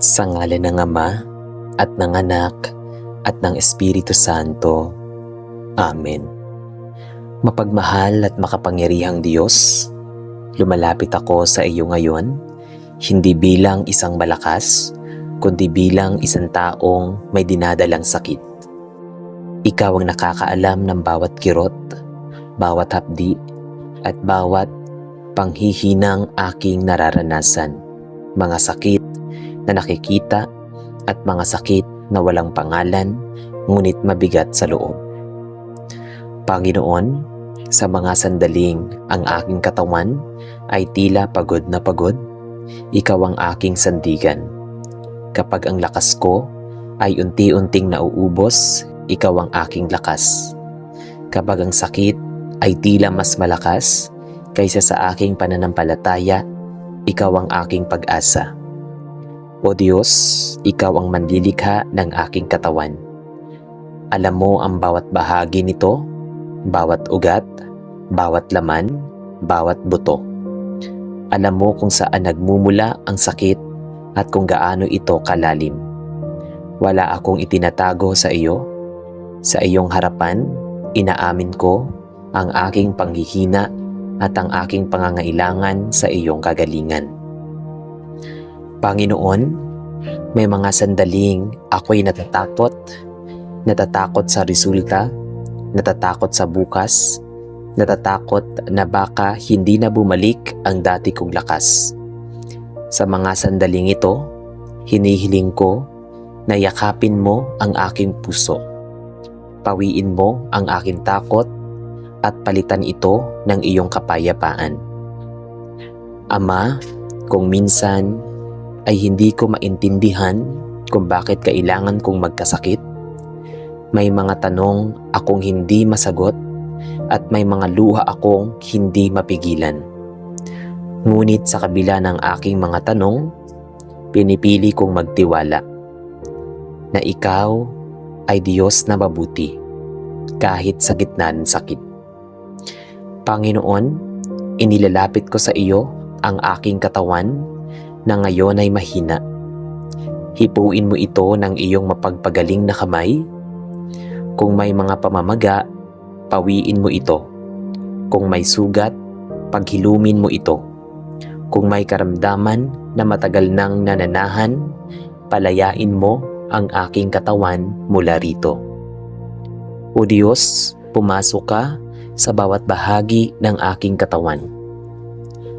Sa ngalan ng Ama at ng Anak at ng Espiritu Santo. Amen. Mapagmahal at makapangyarihang Diyos, lumalapit ako sa iyo ngayon, hindi bilang isang malakas, kundi bilang isang taong may dinadalang sakit. Ikaw ang nakakaalam ng bawat kirot, bawat hapdi, at bawat panghihinang aking nararanasan. Mga sakit na nakikita at mga sakit na walang pangalan, ngunit mabigat sa loob. Panginoon, sa mga sandaling ang aking katawan ay tila pagod na pagod, ikaw ang aking sandigan. Kapag ang lakas ko ay unti-unting nauubos, ikaw ang aking lakas. Kapag ang sakit ay tila mas malakas kaysa sa aking pananampalataya, ikaw ang aking pag-asa. O Diyos, ikaw ang manlilikha ng aking katawan. Alam mo ang bawat bahagi nito, bawat ugat, bawat laman, bawat buto. Alam mo kung saan nagmumula ang sakit at kung gaano ito kalalim. Wala akong itinatago sa iyo. Sa iyong harapan, inaamin ko ang aking panghihina at ang aking pangangailangan sa iyong kagalingan. Panginoon, may mga sandaling ako'y natatakot sa resulta, natatakot sa bukas, natatakot na baka hindi na bumalik ang dati kong lakas. Sa mga sandaling ito, hinihiling ko na yakapin mo ang aking puso. Pawiin mo ang aking takot at palitan ito ng iyong kapayapaan. Ama, kung minsan ay hindi ko maintindihan kung bakit kailangan kong magkasakit, may mga tanong akong hindi masagot at may mga luha akong hindi mapigilan. Ngunit sa kabila ng aking mga tanong, pinipili kong magtiwala na ikaw ay Diyos na mabuti kahit sa gitna ng sakit. Panginoon, inilalapit ko sa iyo ang aking katawan na ngayon ay mahina. Hipuin mo ito ng iyong mapagpagaling na kamay. Kung may mga pamamaga, pawiin mo ito. Kung may sugat, paghilumin mo ito. Kung may karamdaman na matagal nang nananahan, palayain mo ang aking katawan mula rito. O Diyos, pumasok ka sa bawat bahagi ng aking katawan.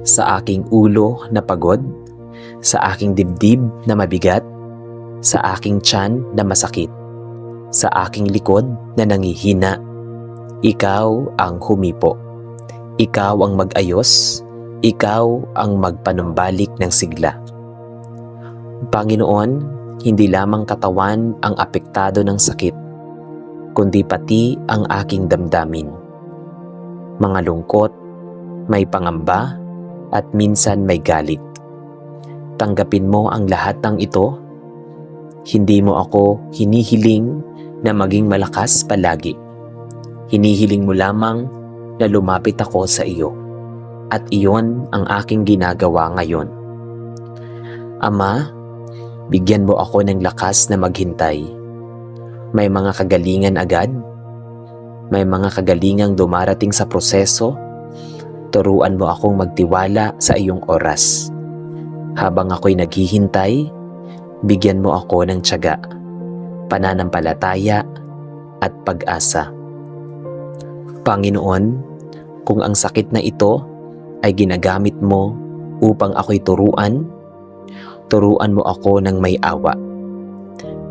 Sa aking ulo na pagod, sa aking dibdib na mabigat, sa aking tiyan na masakit, sa aking likod na nangihina, ikaw ang humipo. Ikaw ang mag-ayos, ikaw ang magpanumbalik ng sigla. Panginoon, hindi lamang katawan ang apektado ng sakit, kundi pati ang aking damdamin. Mga lungkot, may pangamba, at minsan may galit. Tanggapin mo ang lahat ng ito. Hindi mo ako hinihiling na maging malakas palagi. Hinihiling mo lamang na lumapit ako sa iyo. At iyon ang aking ginagawa ngayon. Ama, bigyan mo ako ng lakas na maghintay. May mga kagalingan agad. May mga kagalingang dumarating sa proseso. Turuan mo akong magtiwala sa iyong oras. Habang ako'y naghihintay, bigyan mo ako ng tiyaga, pananampalataya at pag-asa. Panginoon, kung ang sakit na ito ay ginagamit mo upang ako'y turuan mo ako ng may awa.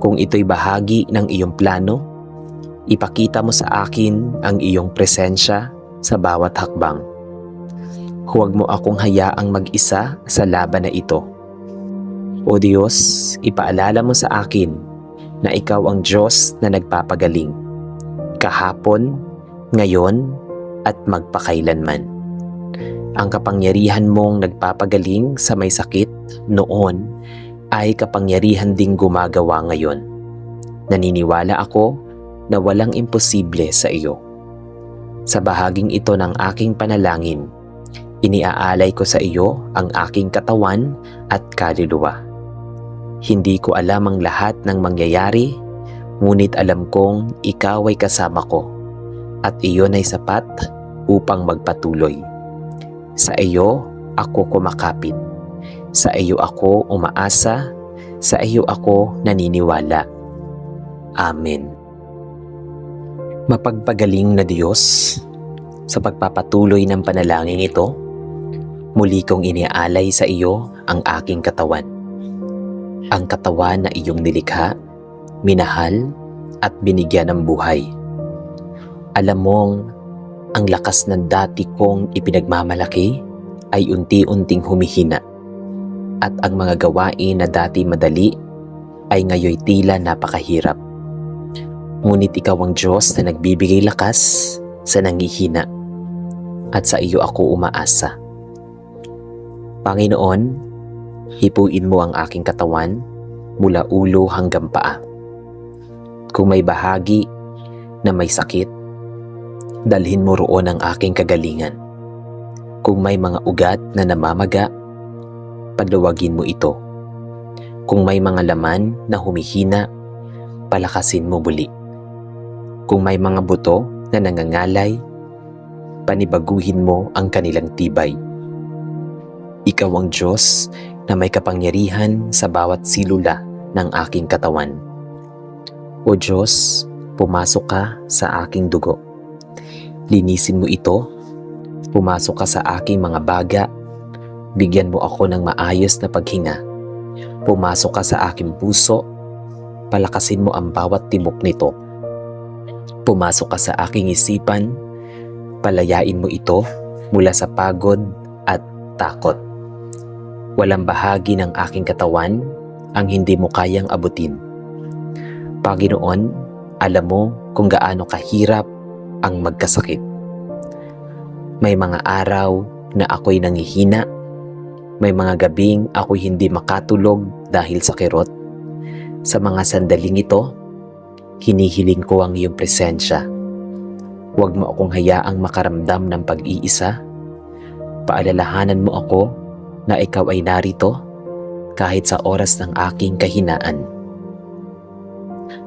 Kung ito'y bahagi ng iyong plano, ipakita mo sa akin ang iyong presensya sa bawat hakbang. Huwag mo akong hayaang mag-isa sa laban na ito. O Diyos, ipaalala mo sa akin na ikaw ang Diyos na nagpapagaling, kahapon, ngayon, at magpakailanman. Ang kapangyarihan mong nagpapagaling sa may sakit noon ay kapangyarihan ding gumagawa ngayon. Naniniwala ako na walang imposible sa iyo. Sa bahaging ito ng aking panalangin, iniaalay ko sa iyo ang aking katawan at kaluluwa. Hindi ko alam ang lahat ng mangyayari, ngunit alam kong ikaw ay kasama ko at iyon ay sapat upang magpatuloy. Sa iyo ako kumakapit. Sa iyo ako umaasa. Sa iyo ako naniniwala. Amen. Mapagpagaling na Diyos, sa pagpapatuloy ng panalangin ito, muli kong iniaalay sa iyo ang aking katawan. Ang katawan na iyong nilikha, minahal at binigyan ng buhay. Alam mong ang lakas ng dati kong ipinagmamalaki ay unti-unting humihina at ang mga gawain na dati madali ay ngayoy tila napakahirap. Ngunit ikaw ang Diyos na nagbibigay lakas sa nanghihina at sa iyo ako umaasa. Panginoon, hipuin mo ang aking katawan mula ulo hanggang paa. Kung may bahagi na may sakit, dalhin mo roon ang aking kagalingan. Kung may mga ugat na namamaga, paluwagin mo ito. Kung may mga laman na humihina, palakasin mo muli. Kung may mga buto na nangangalay, panibaguhin mo ang kanilang tibay. Ikaw ang Diyos na may kapangyarihan sa bawat silula ng aking katawan. O Diyos, pumasok ka sa aking dugo. Linisin mo ito. Pumasok ka sa aking mga baga. Bigyan mo ako ng maayos na paghinga. Pumasok ka sa aking puso. Palakasin mo ang bawat tibok nito. Pumasok ka sa aking isipan. Palayain mo ito mula sa pagod at takot. Walang bahagi ng aking katawan ang hindi mo kayang abutin. Panginoon, alam mo kung gaano kahirap ang magkasakit. May mga araw na ako'y nangihina. May mga gabing ako'y hindi makatulog dahil sa kirot. Sa mga sandaling ito, hinihiling ko ang iyong presensya. Huwag mo akong hayaang makaramdam ng pag-iisa. Paalalahanan mo ako na ikaw ay narito kahit sa oras ng aking kahinaan.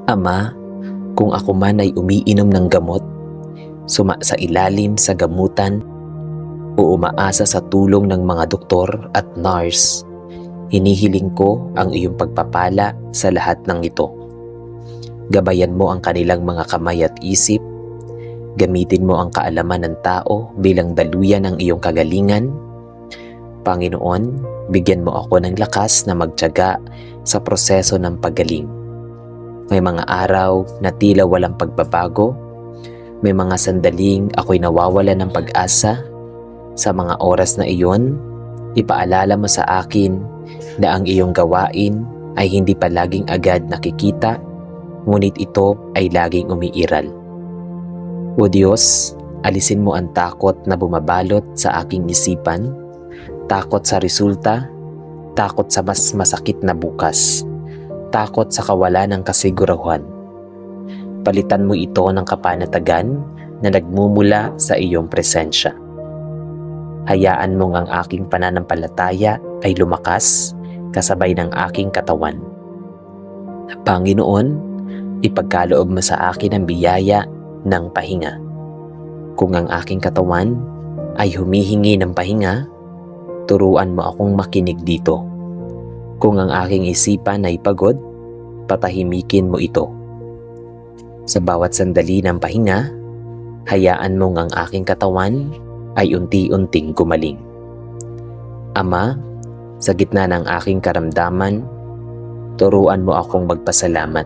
Ama, kung ako man ay umiinom ng gamot, sa ilalim sa gamutan, o umaasa sa tulong ng mga doktor at nurse, hinihiling ko ang iyong pagpapala sa lahat ng ito. Gabayan mo ang kanilang mga kamay at isip. Gamitin mo ang kaalaman ng tao bilang daluyan ng iyong kagalingan. Panginoon, bigyan mo ako ng lakas na magtiyaga sa proseso ng paggaling. May mga araw na tila walang pagbabago. May mga sandaling ako'y nawawala ng pag-asa. Sa mga oras na iyon, ipaalala mo sa akin na ang iyong gawain ay hindi palaging agad nakikita, ngunit ito ay laging umiiral. O Diyos, alisin mo ang takot na bumabalot sa aking isipan, takot sa resulta, takot sa mas masakit na bukas, takot sa kawalan ng kasiguraduhan. Palitan mo ito ng kapanatagan na nagmumula sa iyong presensya. Hayaan mong ang aking pananampalataya ay lumakas kasabay ng aking katawan. Panginoon, ipagkaloob mo sa akin ang biyaya ng pahinga. Kung ang aking katawan ay humihingi ng pahinga, turuan mo akong makinig dito. Kung ang aking isipan ay pagod, patahimikin mo ito. Sa bawat sandali ng pahinga, hayaan mong ang aking katawan ay unti-unting gumaling. Ama, sa gitna ng aking karamdaman, turuan mo akong magpasalamat.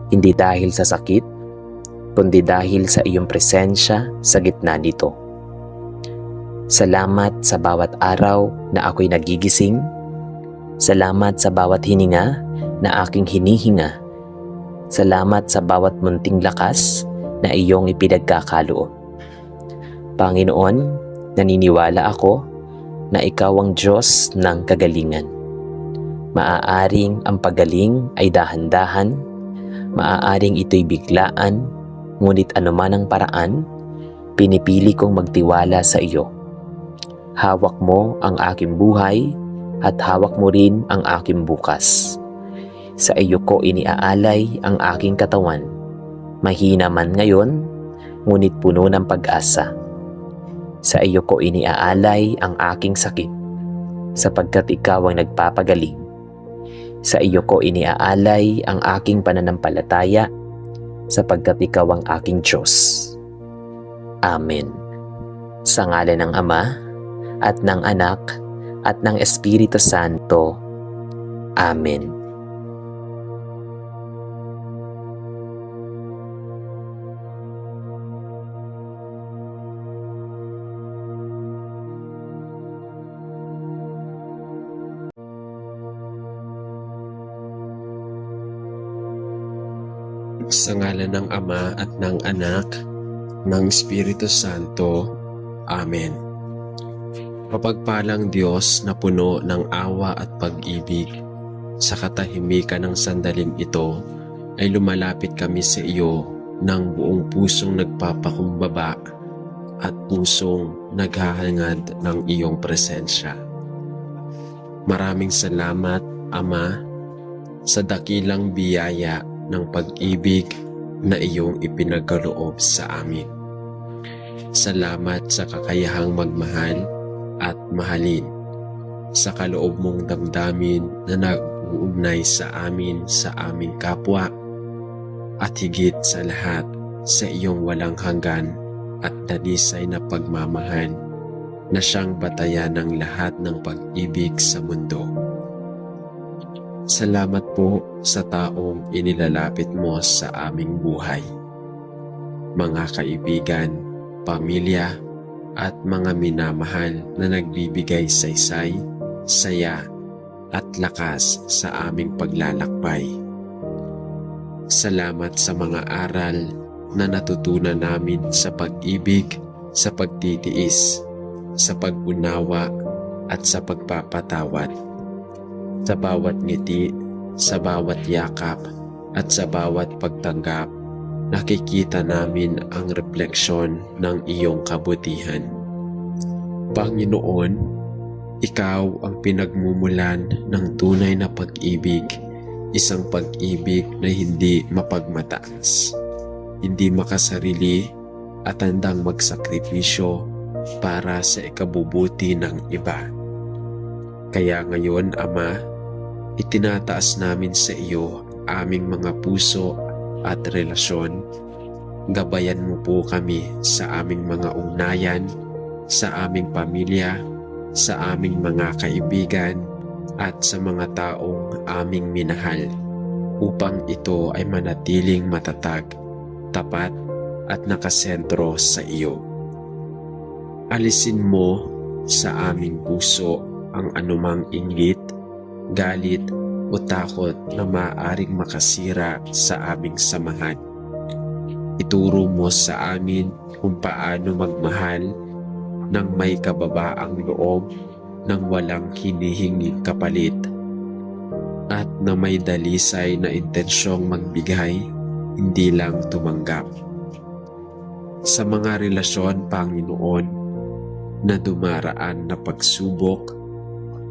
Hindi dahil sa sakit, kundi dahil sa iyong presensya sa gitna nito. Salamat sa bawat araw na ako'y nagigising. Salamat sa bawat hininga na aking hinihinga. Salamat sa bawat munting lakas na iyong ipinagkakaloob. Panginoon, naniniwala ako na ikaw ang Diyos ng kagalingan. Maaaring ang pagaling ay dahan-dahan, maaaring ito'y biglaan, ngunit anuman ang paraan, pinipili kong magtiwala sa iyo. Hawak mo ang aking buhay at hawak mo rin ang aking bukas. Sa iyo ko iniaalay ang aking katawan. Mahina man ngayon, ngunit puno ng pag-asa. Sa iyo ko iniaalay ang aking sakit, sapagkat ikaw ang nagpapagaling. Sa iyo ko iniaalay ang aking pananampalataya, sapagkat ikaw ang aking Diyos. Amen. Sa ngalan ng Ama, at ng Anak, at ng Espiritu Santo. Amen. Sa ngalan ng Ama at ng Anak, ng Espiritu Santo. Amen. Mapagpalang Diyos na puno ng awa at pag-ibig, sa katahimikan ng sandaling ito ay lumalapit kami sa iyo ng buong pusong nagpapakumbaba at pusong naghahangad ng iyong presensya. Maraming salamat, Ama, sa dakilang biyaya ng pag-ibig na iyong ipinagkaloob sa amin. Salamat sa kakayahang magmahal at mahalin, sa kaloob mong damdamin na nag-uugnay sa amin sa aming kapwa, at higit sa lahat sa iyong walang hanggan at danisay na pagmamahal na siyang batayan ng lahat ng pag-ibig sa mundo. Salamat po sa taong inilalapit mo sa aming buhay. Mga kaibigan, pamilya, at mga minamahal na nagbibigay saysay, saya, at lakas sa aming paglalakbay. Salamat sa mga aral na natutunan namin sa pag-ibig, sa pagtitiis, sa pag-unawa, at sa pagpapatawad. Sa bawat ngiti, sa bawat yakap, at sa bawat pagtanggap, nakikita namin ang refleksyon ng iyong kabutihan. Panginoon, ikaw ang pinagmumulan ng tunay na pag-ibig, isang pag-ibig na hindi mapagmataas, hindi makasarili at handang magsakripisyo para sa ikabubuti ng iba. Kaya ngayon, Ama, itinataas namin sa iyo aming mga puso at relasyon. Gabayan mo po kami sa aming mga ugnayan, sa aming pamilya, sa aming mga kaibigan, at sa mga taong aming minahal, upang ito ay manatiling matatag, tapat, at nakasentro sa iyo. Alisin mo sa aming puso ang anumang inggit, galit, o takot na maaaring makasira sa aming samahan. Ituro mo sa amin kung paano magmahal ng may kababaang loob, nang walang hinihinging kapalit, at na may dalisay na intensyong magbigay, hindi lang tumanggap. Sa mga relasyon, Panginoon, na dumaraan na pagsubok,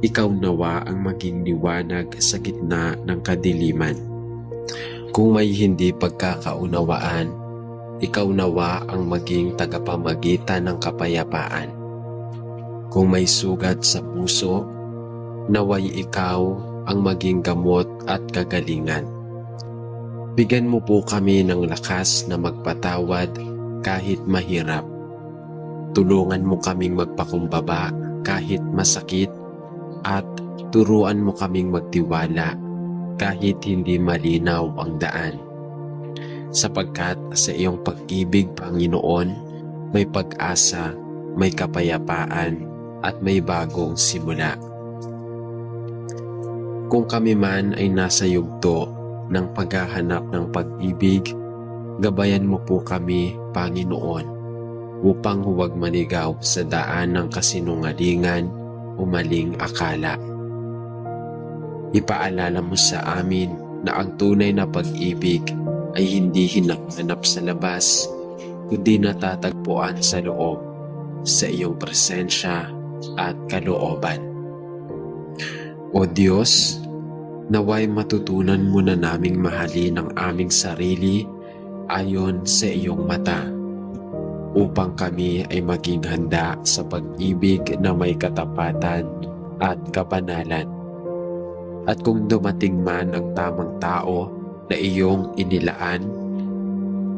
ikaw nawa ang maging liwanag sa gitna ng kadiliman. Kung may hindi pagkakaunawaan, ikaw nawa ang maging tagapamagitan ng kapayapaan. Kung may sugat sa puso, naway ikaw ang maging gamot at kagalingan. Bigyan mo po kami ng lakas na magpatawad kahit mahirap. Tulungan mo kaming magpakumbaba kahit masakit, at turuan mo kaming magtiwala kahit hindi malinaw ang daan. Sapagkat sa iyong pag-ibig, Panginoon, may pag-asa, may kapayapaan, at may bagong simula. Kung kami man ay nasa yugto ng paghahanap ng pag-ibig, gabayan mo po kami, Panginoon, upang huwag manigaw sa daan ng kasinungalingan o maling akala. Ipaalala mo sa amin na ang tunay na pag-ibig ay hindi hinahanap sa labas, kundi natatagpuan sa loob, sa iyong presensya at kalooban. O Diyos, naway matutunan mo na naming mahalin ang aming sarili ayon sa iyong mata, upang kami ay maging handa sa pag-ibig na may katapatan at kabanalan. At kung dumating man ang tamang tao na iyong inilaan,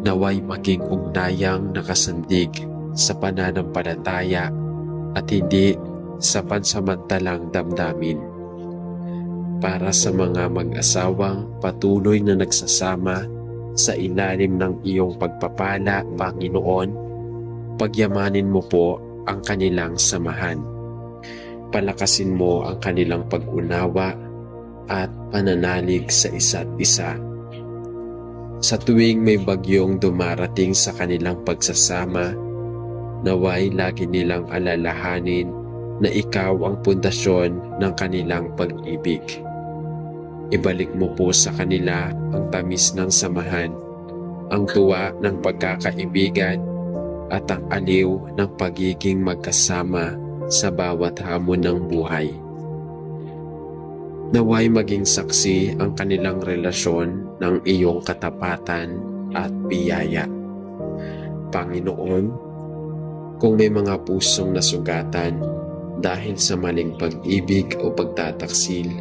naway maging ugnayang nakasandig sa pananampalataya at hindi sa pansamantalang damdamin. Para sa mga mag-asawang patuloy na nagsasama sa ilalim ng iyong pagpapala, Panginoon, pagyamanin mo po ang kanilang samahan. Palakasin mo ang kanilang pag-unawa at pananalig sa isa't isa. Sa tuwing may bagyong dumarating sa kanilang pagsasama, naway lagi nilang alalahanin na ikaw ang pundasyon ng kanilang pag-ibig. Ibalik mo po sa kanila ang tamis ng samahan, ang tuwa ng pagkakaibigan at ang aliw ng pagiging magkasama sa bawat hamon ng buhay. Naway maging saksi ang kanilang relasyon ng iyong katapatan at biyaya. Panginoon, kung may mga pusong nasugatan dahil sa maling pag-ibig o pagtataksil,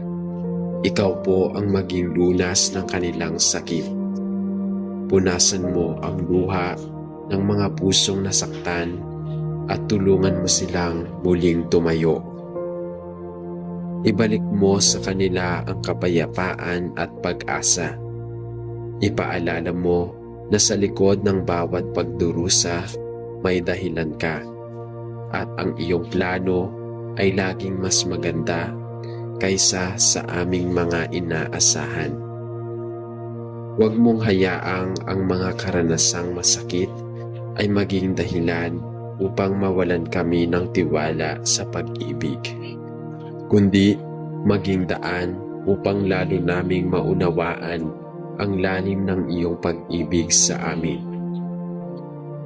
ikaw po ang maging lunas ng kanilang sakit. Punasan mo ang luha ng mga pusong nasaktan at tulungan mo silang muling tumayo. Ibalik mo sa kanila ang kapayapaan at pag-asa. Ipaalala mo na sa likod ng bawat pagdurusa may dahilan ka, at ang iyong plano ay laging mas maganda kaysa sa aming mga inaasahan. Huwag mong hayaang ang mga karanasang masakit ay maging dahilan upang mawalan kami ng tiwala sa pag-ibig, kundi maging daan upang lalo naming maunawaan ang lalim ng iyong pag-ibig sa amin.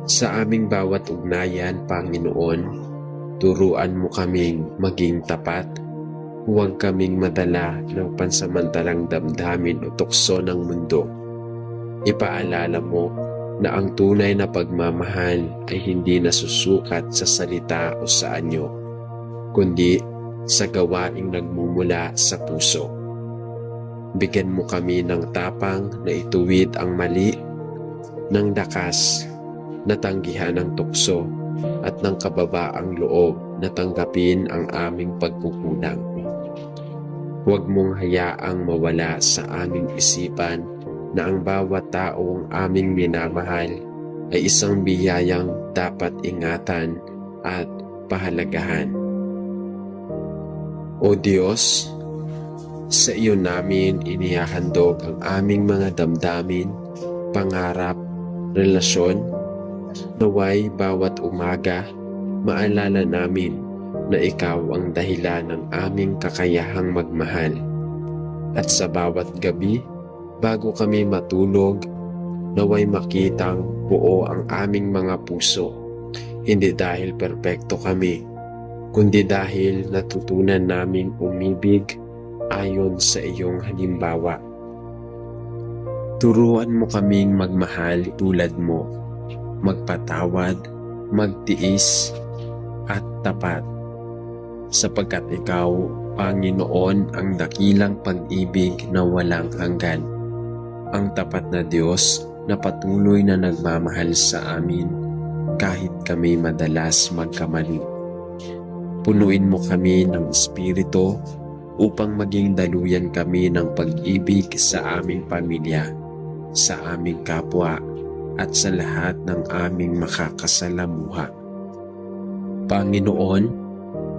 Sa aming bawat ugnayan, Panginoon, turuan mo kaming maging tapat. Huwag kaming madala ng pansamantalang damdamin o tukso ng mundo. Ipaalala mo na ang tunay na pagmamahal ay hindi nasusukat sa salita o sa anyo, kundi sa gawaing nagmumula sa puso. Bigyan mo kami ng tapang na ituwid ang mali, ng lakas na tanggihan ang tukso, at ng kababaang loob na tanggapin ang aming pagkukulang. Huwag mong hayaang mawala sa aming isipan na ang bawat taong aming minamahal ay isang biyayang dapat ingatan at pahalagahan. O Diyos, sa iyo namin inihahandog ang aming mga damdamin, pangarap, relasyon. Naway bawat umaga maalala namin na ikaw ang dahilan ng aming kakayahang magmahal. At sa bawat gabi, bago kami matulog, naway makitang buo ang aming mga puso, hindi dahil perpekto kami, kundi dahil natutunan naming umibig ayon sa iyong halimbawa. Turuan mo kaming magmahal tulad mo, magpatawad, magtiis, at tapat. Sapagkat ikaw, Panginoon, ang dakilang pag-ibig na walang hanggan. Ang tapat na Diyos na patuloy na nagmamahal sa amin kahit kami madalas magkamali. Punuin mo kami ng Espiritu upang maging daluyan kami ng pag-ibig sa aming pamilya, sa aming kapwa, at sa lahat ng aming makakasalamuha. Panginoon,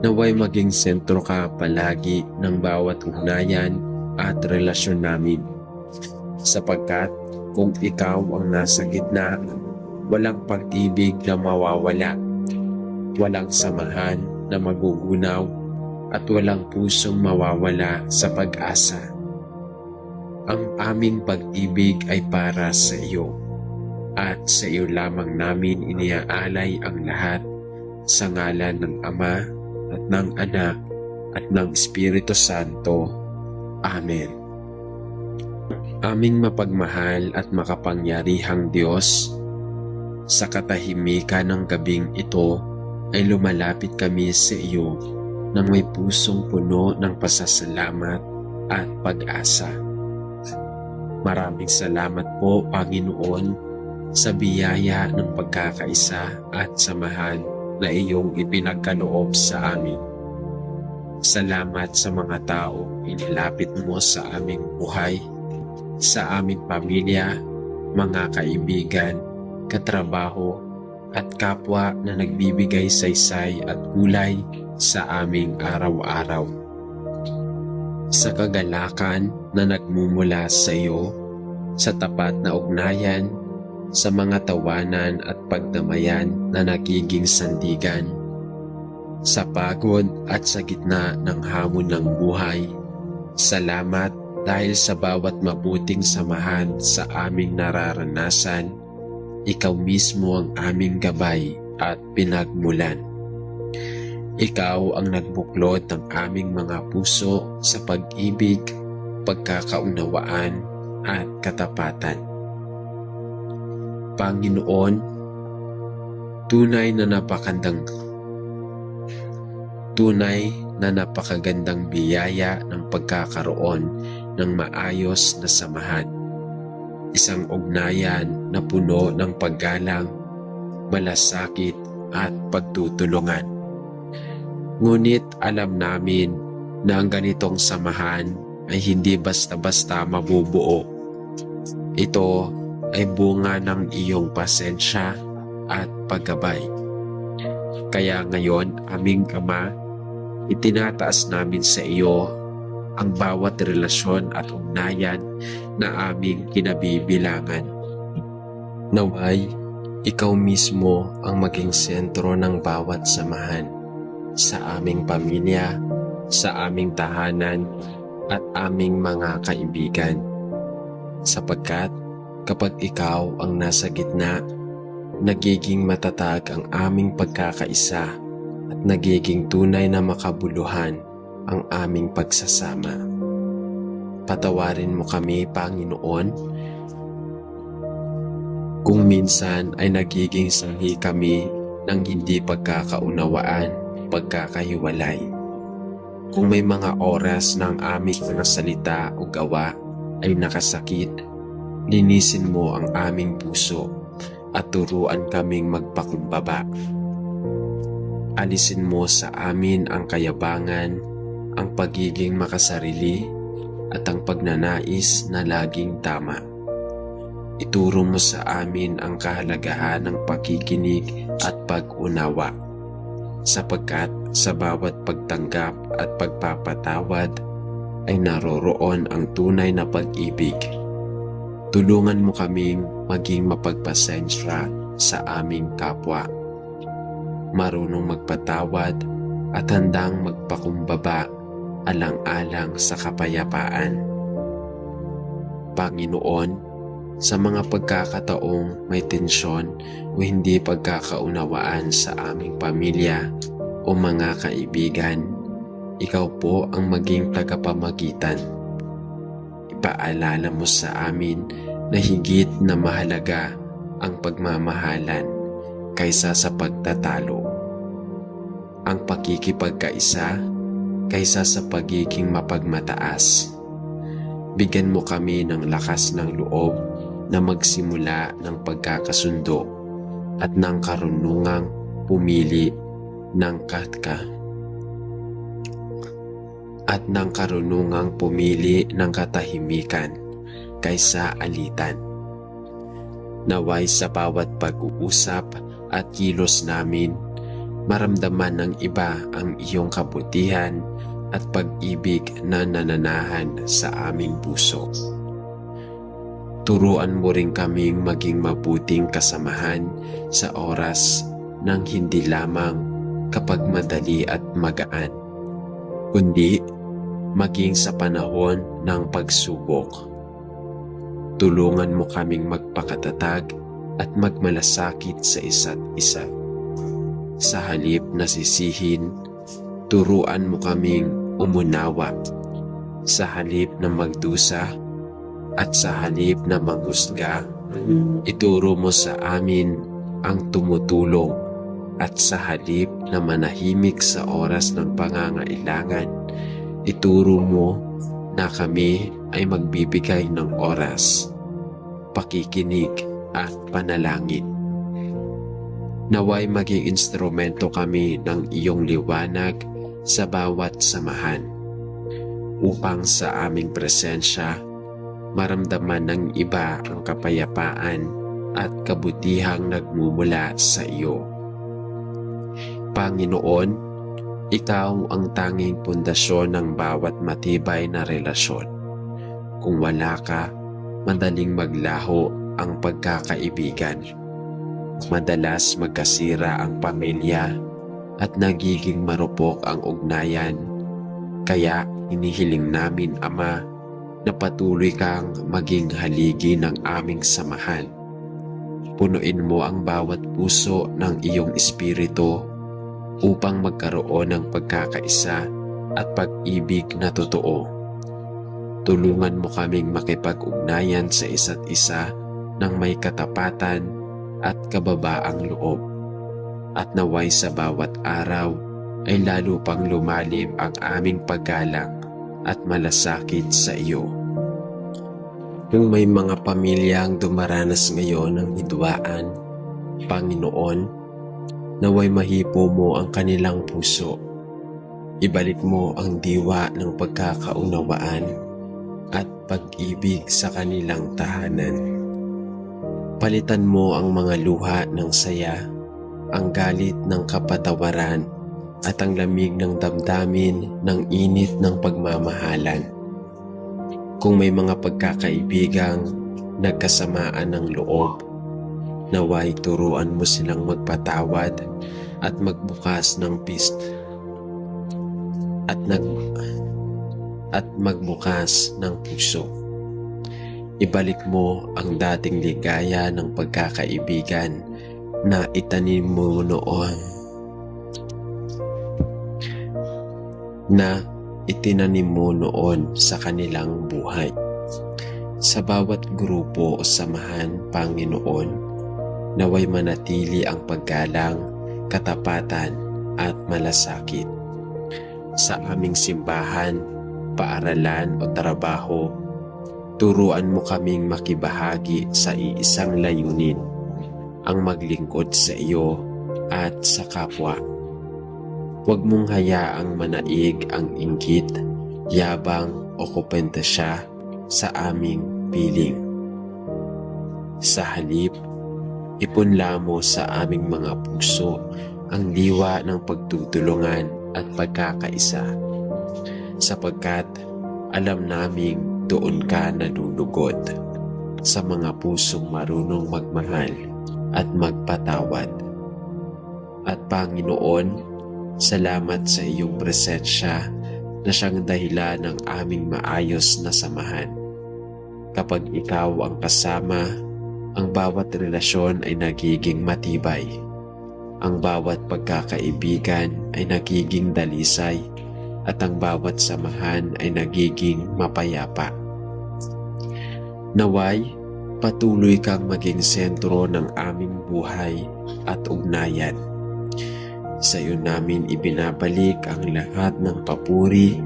naway maging sentro ka palagi ng bawat ugnayan at relasyon namin. Sapagkat kung ikaw ang nasa gitna, walang pag-ibig na mawawala, walang samahan na magugunaw, at walang pusong mawawala sa pag-asa. Ang aming pag-ibig ay para sa iyo, at sa iyo lamang namin iniaalay ang lahat sa ngalan ng Ama at ng Anak at ng Espiritu Santo. Amen. Aming mapagmahal at makapangyarihang Diyos, sa katahimikan ng gabing ito ay lumalapit kami sa iyo nang may pusong puno ng pasasalamat at pag-asa. Maraming salamat po, Panginoon, sa biyaya ng pagkakaisa at samahan na iyong ipinagkaloob sa amin. Salamat sa mga taong inilapit mo sa aming buhay, sa aming pamilya, mga kaibigan, katrabaho, at kapwa na nagbibigay saysay at kulay sa aming araw-araw. Sa kagalakan na nagmumula sa iyo, sa tapat na ugnayan, sa mga tawanan at pagdamayan na nagiging sandigan, sa pagod at sa gitna ng hamon ng buhay, salamat dahil sa bawat mabuting samahan sa aming nararanasan, ikaw mismo ang aming gabay at pinagmulan. Ikaw ang nagbuklod ng aming mga puso sa pag-ibig, pagkakaunawaan at katapatan. Panginoon, tunay na napakagandang biyaya ng pagkakaroon ng maayos na samahan. Isang ugnayan na puno ng paggalang, malasakit at pagtutulungan. Ngunit alam namin na ang ganitong samahan ay hindi basta-basta mabubuo. Ito ay bunga ng iyong pasensya at paggabay. Kaya ngayon, aming Ama, itinataas namin sa iyo ang bawat relasyon at ugnayan na aming kinabibilangan. Naway, ikaw mismo ang maging sentro ng bawat samahan sa aming pamilya, sa aming tahanan, at aming mga kaibigan. Sapagkat kapag ikaw ang nasa gitna, nagiging matatag ang aming pagkakaisa at nagiging tunay na makabuluhan ang aming pagsasama. Patawarin mo kami, Panginoon, kung minsan ay nagiging sanhi kami ng hindi pagkakaunawaan, pagkakahiwalay. Kung may mga oras ng aming mga salita o gawa ay nakasakit, linisin mo ang aming puso at turuan kaming magpakumbaba. Alisin mo sa amin ang kayabangan, ang pagiging makasarili, at ang pagnanais na laging tama. Ituro mo sa amin ang kahalagahan ng pakikinig at pag-unawa, sapagkat sa bawat pagtanggap at pagpapatawad ay naroroon ang tunay na pag-ibig. Tulungan mo kaming maging mapagpasensya sa aming kapwa, marunong magpatawad at handang magpakumbaba alang-alang sa kapayapaan. Panginoon, sa mga pagkakataong may tensyon o hindi pagkakaunawaan sa aming pamilya o mga kaibigan, ikaw po ang maging tagapamagitan. Ipaalala mo sa amin na higit na mahalaga ang pagmamahalan kaysa sa pagtatalo, ang pakikipagkaisa kaysa sa pagiging mapagmataas. Bigyan mo kami ng lakas ng loob na magsimula ng pagkakasundo at ng karunungang pumili ng katahimikan kaysa alitan. Naway sa bawat pag-uusap at kilos namin, maramdaman ng iba ang iyong kabutihan at pag-ibig na nananahan sa aming puso. Turuan mo rin kaming maging mabuting kasamahan sa oras ng hindi lamang kapag madali at magaan, kundi maging sa panahon ng pagsubok. Tulungan mo kaming magpakatatag at magmalasakit sa isa't isa. Sa halip na sisihin, turuan mo kaming umunawa. Sa halip na magdusa at sa halip na manghusga, ituro mo sa amin ang tumutulong, at sa halip na manahimik sa oras ng pangangailangan, ituro mo na kami ay magbibigay ng oras, pakikinig at panalangin. Naway maging instrumento kami ng iyong liwanag sa bawat samahan, upang sa aming presensya maramdaman ng iba ang kapayapaan at kabutihang nagmumula sa iyo. Panginoon, ikaw ang tanging pundasyon ng bawat matibay na relasyon. Kung wala ka, madaling maglaho ang pagkakaibigan. Madalas magkasira ang pamilya at nagiging marupok ang ugnayan. Kaya hinihiling namin, Ama, na patuloy kang maging haligi ng aming samahan. Punuin mo ang bawat puso ng iyong espiritu upang magkaroon ng pagkakaisa at pag-ibig na totoo. Tulungan mo kaming makipag-ugnayan sa isa't isa ng may katapatan at kababaang loob. At naway sa bawat araw ay lalo pang lumalim ang aming paggalang at malasakit sa iyo. Kung may mga pamilyang dumaranas ngayon ng hidwaan, Panginoon, naway mahipo mo ang kanilang puso. Ibalik mo ang diwa ng pagkakaunawaan at pag-ibig sa kanilang tahanan. Palitan mo ang mga luha ng saya, ang galit ng kapatawaran, at ang lamig ng damdamin ng init ng pagmamahalan. Kung may mga pagkakaibigang nagkasamaan ng loob, naway turuan mo silang magpatawad at magbukas ng magbukas ng puso. Ibalik mo ang dating ligaya ng pagkakaibigan na itanim mo noon, na itinanim mo noon sa kanilang buhay. Sa bawat grupo o samahan, Panginoon, naway manatili ang paggalang, katapatan at malasakit. Sa aming simbahan, paaralan o trabaho, turuan mo kaming makibahagi sa iisang layunin, ang maglingkod sa iyo at sa kapwa. Huwag mong hayaang manaig ang inggit, yabang o kompetasya sa aming piling. Sa halip, ipunla mo sa aming mga puso ang diwa ng pagtutulungan at pagkakaisa, sapagkat alam naming doon ka nadudugod sa mga pusong marunong magmahal at magpatawad. At Panginoon, salamat sa iyong presensya na siyang dahilan ng aming maayos na samahan. Kapag ikaw ang kasama, ang bawat relasyon ay nagiging matibay. Ang bawat pagkakaibigan ay nagiging dalisay at ang bawat samahan ay nagiging mapayapa. Naway, patuloy kang maging sentro ng aming buhay at ugnayan. Sa iyo namin ibinabalik ang lahat ng papuri,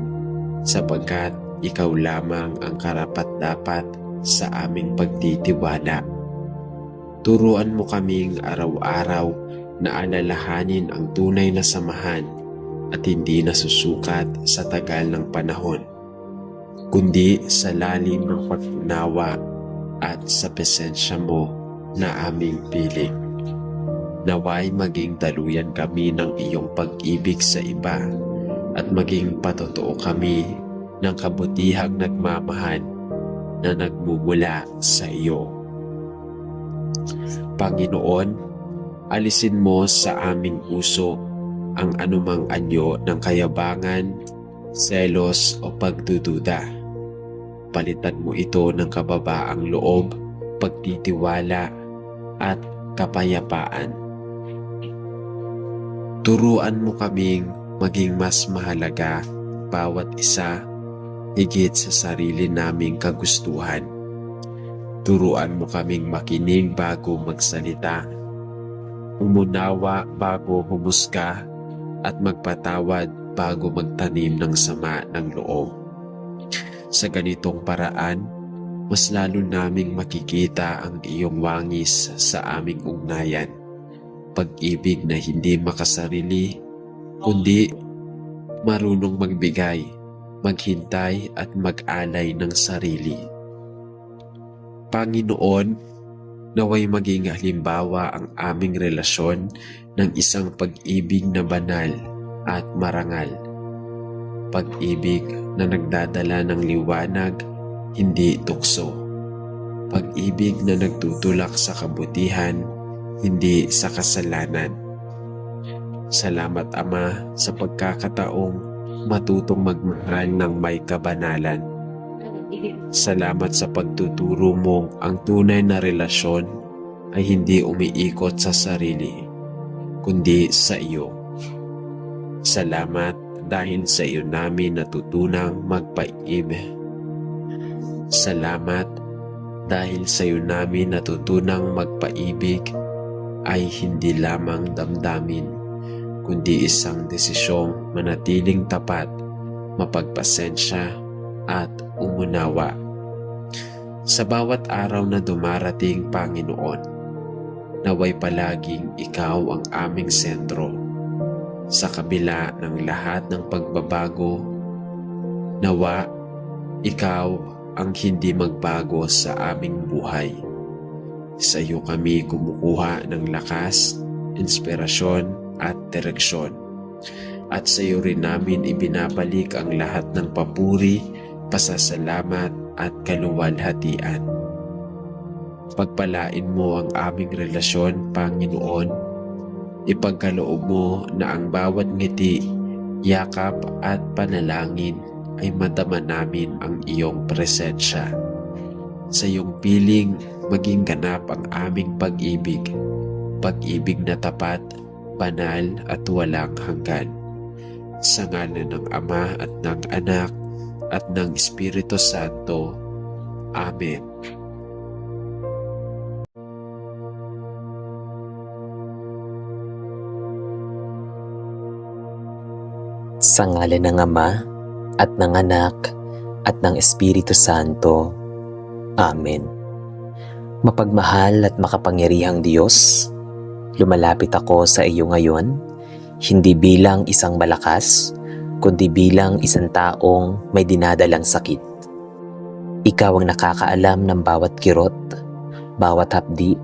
sapagkat ikaw lamang ang karapat-dapat sa aming pagtitiwala. Turuan mo kaming araw-araw na alalahanin ang tunay na samahan at hindi nasusukat sa tagal ng panahon, kundi sa lalim ng pag-unawa at sa presensya mo na aming piling. Naway maging daluyan kami ng iyong pag-ibig sa iba at maging patotoo kami ng kabutihang nagmamahal na nagmumula sa iyo. Panginoon, alisin mo sa aming puso ang anumang anyo ng kayabangan, selos o pagdududa. Palitan mo ito ng kababaang loob, pagtitiwala at kapayapaan. Turuan mo kaming maging mas mahalaga bawat isa higit sa sarili naming kagustuhan. Turuan mo kaming makinig bago magsalita, umunawa bago humusga, at magpatawad bago magtanim ng sama ng loob. Sa ganitong paraan, mas lalo naming makikita ang iyong wangis sa aming ugnayan. Pag-ibig na hindi makasarili, kundi marunong magbigay, maghintay at mag-alay ng sarili. Panginoon, naway maging halimbawa ang aming relasyon ng isang pag-ibig na banal at marangal. Pag-ibig na nagdadala ng liwanag, hindi tukso. Pag-ibig na nagtutulak sa kabutihan, hindi sa kasalanan. Salamat Ama sa pagkakataong matutong magmahal ng may kabanalan. Salamat sa pagtuturo mong ang tunay na relasyon ay hindi umiikot sa sarili, kundi sa iyo. Salamat dahil sa iyo namin natutunang magpaibig. Salamat dahil sa iyo namin natutunang magpaibig ay hindi lamang damdamin, kundi isang desisyong manatiling tapat, mapagpasensya at umunawa. Sa bawat araw na dumarating, Panginoon, naway palaging ikaw ang aming sentro. Sa kabila ng lahat ng pagbabago, nawa ikaw ang hindi magbago sa aming buhay. Sa iyo kami kumukuha ng lakas, inspirasyon at direksyon. At sa iyo rin namin ibinabalik ang lahat ng papuri, pasasalamat at kaluwalhatian. Pagpalain mo ang aming relasyon, Panginoon. Ipagkaloob mo na ang bawat ngiti, yakap at panalangin ay madama namin ang iyong presensya. Sa iyong piling, maging ganap ang aming pag-ibig. Pag-ibig na tapat, banal at walang hanggan. Sa ngalan ng Ama at ng Anak at ng Espiritu Santo. Amen. Sa ngalan ng Ama at ng Anak at ng Espiritu Santo. Amen. Mapagmahal at makapangyarihang Diyos, lumalapit ako sa iyo ngayon, hindi bilang isang malakas, kundi bilang isang taong may dinadalang sakit. Ikaw ang nakakaalam ng bawat kirot, bawat hapdi,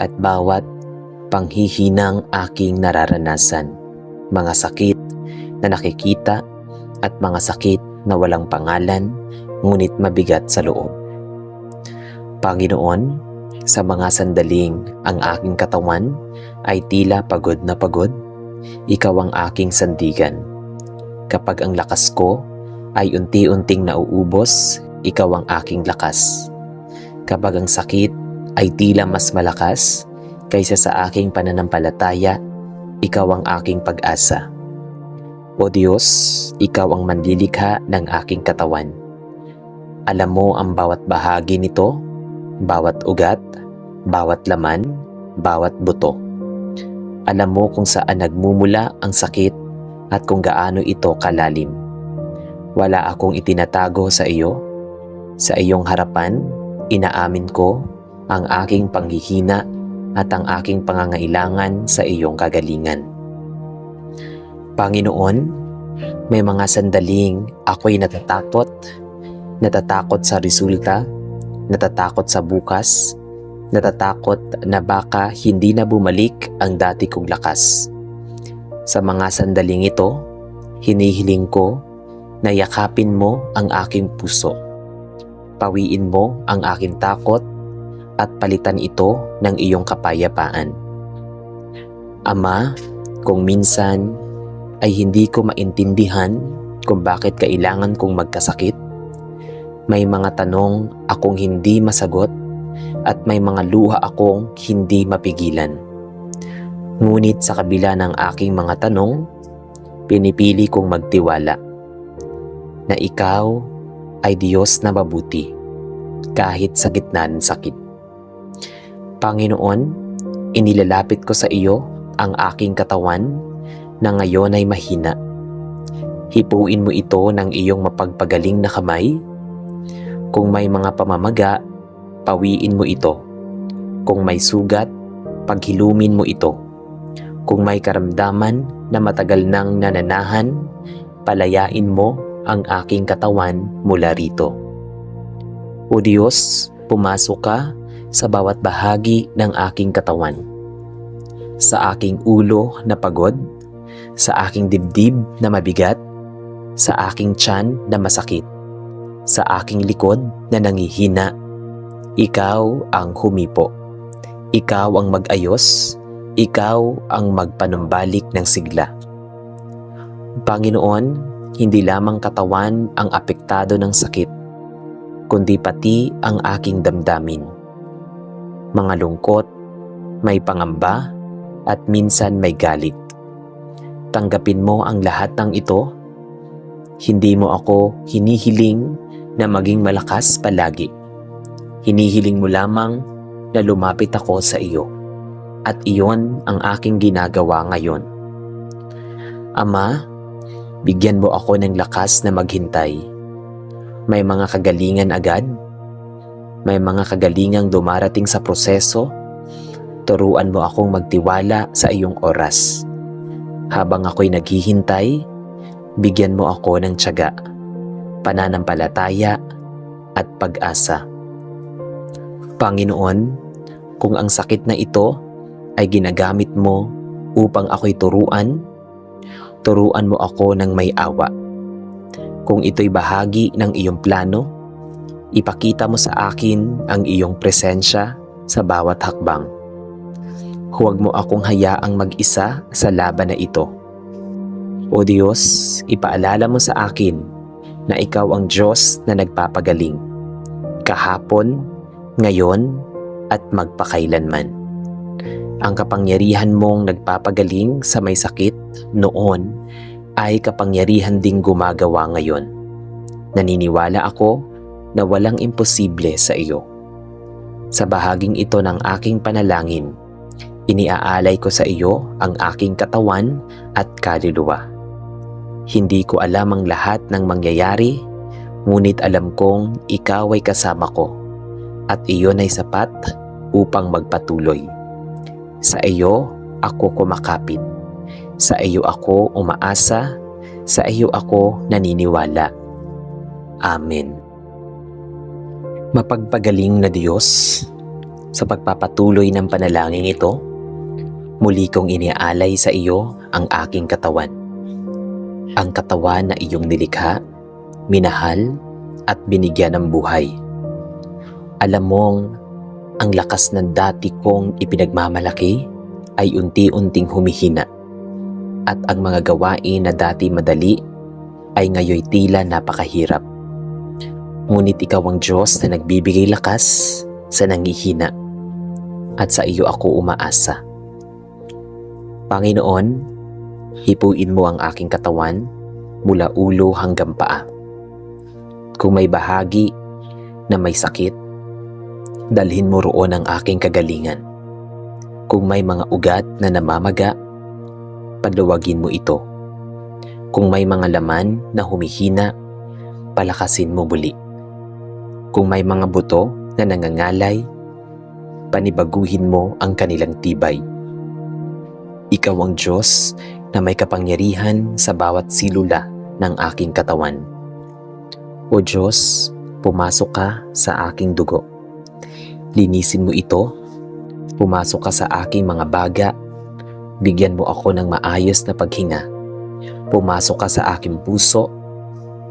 at bawat panghihinang aking nararanasan. Mga sakit na nakikita at mga sakit na walang pangalan, ngunit mabigat sa loob. Panginoon, sa mga sandaling ang aking katawan ay tila pagod na pagod, ikaw ang aking sandigan. Kapag ang lakas ko ay unti-unting nauubos, ikaw ang aking lakas. Kapag ang sakit ay tila mas malakas kaysa sa aking pananampalataya, ikaw ang aking pag-asa. O Diyos, ikaw ang manlilikha ng aking katawan. Alam mo ang bawat bahagi nito, bawat ugat, bawat laman, bawat buto. Alam mo kung saan nagmumula ang sakit at kung gaano ito kalalim. Wala akong itinatago sa iyo. Sa iyong harapan, inaamin ko ang aking panghihina at ang aking pangangailangan sa iyong kagalingan. Panginoon, may mga sandaling ako'y natatakot sa resulta, natatakot sa bukas, natatakot na baka hindi na bumalik ang dati kong lakas. Sa mga sandaling ito, hinihiling ko na yakapin mo ang aking puso. Pawiin mo ang aking takot at palitan ito ng iyong kapayapaan. Ama, kung minsan ay hindi ko maintindihan kung bakit kailangan kong magkasakit, may mga tanong akong hindi masagot at may mga luha akong hindi mapigilan. Ngunit sa kabila ng aking mga tanong, pinipili kong magtiwala. na ikaw ay Diyos na mabuti kahit sa gitna ng sakit. Panginoon, inilalapit ko sa iyo ang aking katawan na ngayon ay mahina. Hipuin mo ito ng iyong mapagpagaling na kamay. Kung may mga pamamaga, pawiin mo ito. Kung may sugat, paghilumin mo ito. Kung may karamdaman na matagal nang nananahan, palayain mo ang aking katawan mula rito. O Diyos, pumasok ka sa bawat bahagi ng aking katawan. Sa aking ulo na pagod, sa aking dibdib na mabigat, sa aking tiyan na masakit, sa aking likod na nangihina. Ikaw ang humipo. Ikaw ang mag-ayos. Ikaw ang magpanumbalik ng sigla. Panginoon, hindi lamang katawan ang apektado ng sakit, kundi pati ang aking damdamin. Mga lungkot, may pangamba, at minsan may galit. Tanggapin mo ang lahat ng ito. Hindi mo ako hinihiling na maging malakas palagi. Hinihiling mo lamang na lumapit ako sa iyo. At iyon ang aking ginagawa ngayon. Ama, bigyan mo ako ng lakas na maghintay. May mga kagalingan agad. May mga kagalingang dumarating sa proseso. Turuan mo akong magtiwala sa iyong oras. Habang ako'y naghihintay, bigyan mo ako ng tiyaga, pananampalataya at pag-asa. Panginoon, kung ang sakit na ito ay ginagamit mo upang ako'y turuan mo ako ng may awa. Kung ito'y bahagi ng iyong plano, ipakita mo sa akin ang iyong presensya sa bawat hakbang. Huwag mo akong hayaang mag-isa sa laban na ito. O Diyos, ipaalala mo sa akin na ikaw ang Diyos na nagpapagaling, kahapon, ngayon, at magpakailanman. Ang kapangyarihan mong nagpapagaling sa may sakit noon ay kapangyarihan ding gumagawa ngayon. Naniniwala ako na walang imposible sa iyo. Sa bahaging ito ng aking panalangin, iniaalay ko sa iyo ang aking katawan at kaluluwa. Hindi ko alam ang lahat ng mangyayari, ngunit alam kong ikaw ay kasama ko at iyon ay sapat upang magpatuloy. Sa iyo ako kumakapit. Sa iyo ako umaasa. Sa iyo ako naniniwala. Amen. Mapagpagaling na Diyos, sa pagpapatuloy ng panalangin ito, muli kong iniaalay sa iyo ang aking katawan. Ang katawan na iyong nilikha, minahal, at binigyan ng buhay. Alam mong ang lakas ng dati kong ipinagmamalaki ay unti-unting humihina at ang mga gawain na dati madali ay ngayoy tila napakahirap. Ngunit ikaw ang Diyos na nagbibigay lakas sa nangihina at sa iyo ako umaasa. Panginoon, hipuin mo ang aking katawan mula ulo hanggang paa. Kung may bahagi na may sakit, dalhin mo roon ang aking kagalingan. Kung may mga ugat na namamaga, pagluwagin mo ito. Kung may mga laman na humihina, palakasin mo muli. Kung may mga buto na nangangalay, panibaguhin mo ang kanilang tibay. Ikaw ang Diyos na may kapangyarihan sa bawat silula ng aking katawan. O Diyos, pumasok ka sa aking dugo. Linisin mo ito, pumasok ka sa aking mga baga, bigyan mo ako ng maayos na paghinga. Pumasok ka sa aking puso,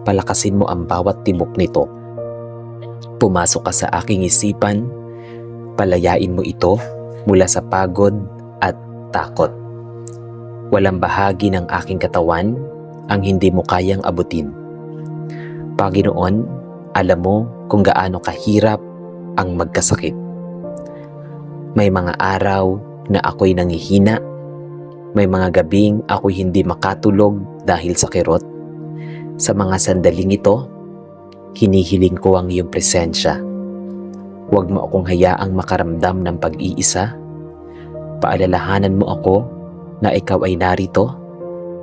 palakasin mo ang bawat tibok nito. Pumasok ka sa aking isipan, palayain mo ito mula sa pagod at takot. Walang bahagi ng aking katawan ang hindi mo kayang abutin. Panginoon, alam mo kung gaano kahirap ang magkasakit. May mga araw na ako'y nangihina. May mga gabing ako'y hindi makatulog dahil sa kirot. Sa mga sandaling ito, hinihiling ko ang iyong presensya. Huwag mo akong hayaang makaramdam ng pag-iisa. Paalalahanan mo ako na ikaw ay narito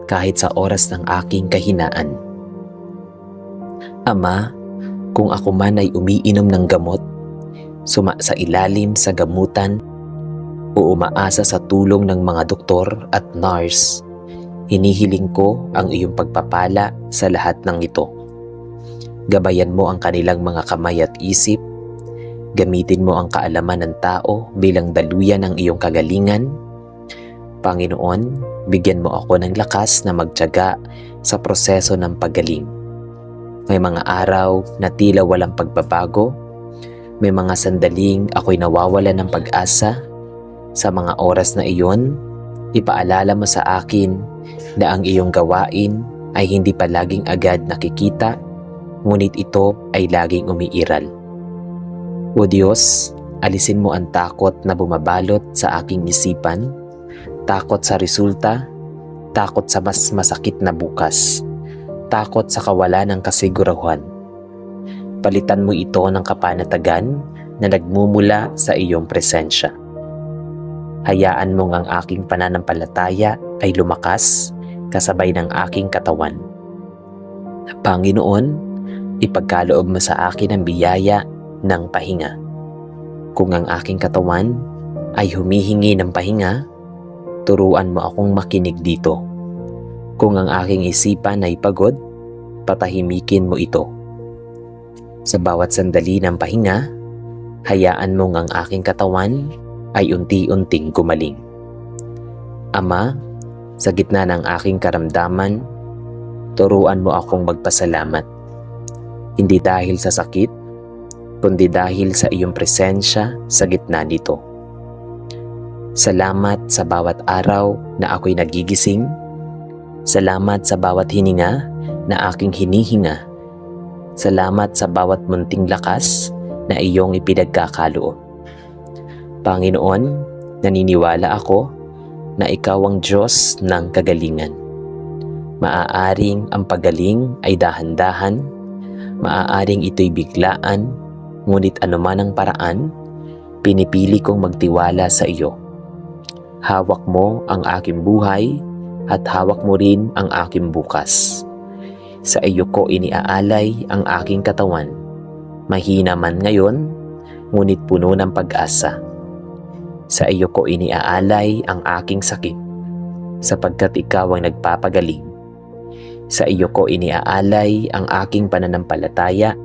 kahit sa oras ng aking kahinaan. Ama, kung ako man ay umiinom ng gamot, sa ilalim sa gamutan, o umaasa sa tulong ng mga doktor at nurse, hinihiling ko ang iyong pagpapala sa lahat ng ito. Gabayan mo ang kanilang mga kamay at isip. Gamitin mo ang kaalaman ng tao bilang daluyan ng iyong kagalingan. Panginoon, bigyan mo ako ng lakas na magtiyaga sa proseso ng paggaling. May mga araw na tila walang pagbabago. May mga sandaling ako'y nawawala ng pag-asa. Sa mga oras na iyon, ipaalala mo sa akin na ang iyong gawain ay hindi palaging agad nakikita, ngunit ito ay laging umiiral. O Diyos, alisin mo ang takot na bumabalot sa aking isipan, takot sa resulta, takot sa mas masakit na bukas, takot sa kawalan ng kasiguraduhan. Palitan mo ito ng kapanatagan na nagmumula sa iyong presensya. Hayaan mong ang aking pananampalataya ay lumakas kasabay ng aking katawan. Panginoon, ipagkaloob mo sa akin ang biyaya ng pahinga. Kung ang aking katawan ay humihingi ng pahinga, turuan mo akong makinig dito. Kung ang aking isipan ay pagod, patahimikin mo ito. Sa bawat sandali ng pahinga, hayaan mong ang aking katawan ay unti-unting gumaling. Ama, sa gitna ng aking karamdaman, turuan mo akong magpasalamat. Hindi dahil sa sakit, kundi dahil sa iyong presensya sa gitna nito. Salamat sa bawat araw na ako'y nagigising. Salamat sa bawat hininga na aking hinihinga. Salamat sa bawat munting lakas na iyong ipinagkakaloob. Panginoon, naniniwala ako na ikaw ang Diyos ng kagalingan. Maaaring ang pagaling ay dahan-dahan, maaaring ito'y biglaan, ngunit anuman ang paraan, pinipili kong magtiwala sa iyo. Hawak mo ang aking buhay at hawak mo rin ang aking bukas. Sa iyo ko iniaalay ang aking katawan. Mahina man ngayon, ngunit puno ng pag-asa. Sa iyo ko iniaalay ang aking sakit, sapagkat ikaw ang nagpapagaling. Sa iyo ko iniaalay ang aking pananampalataya,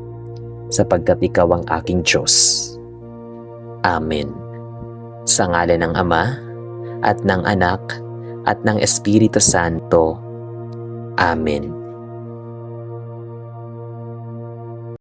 sapagkat ikaw ang aking Diyos. Amen. Sa ngalan ng Ama, at ng Anak, at ng Espiritu Santo. Amen.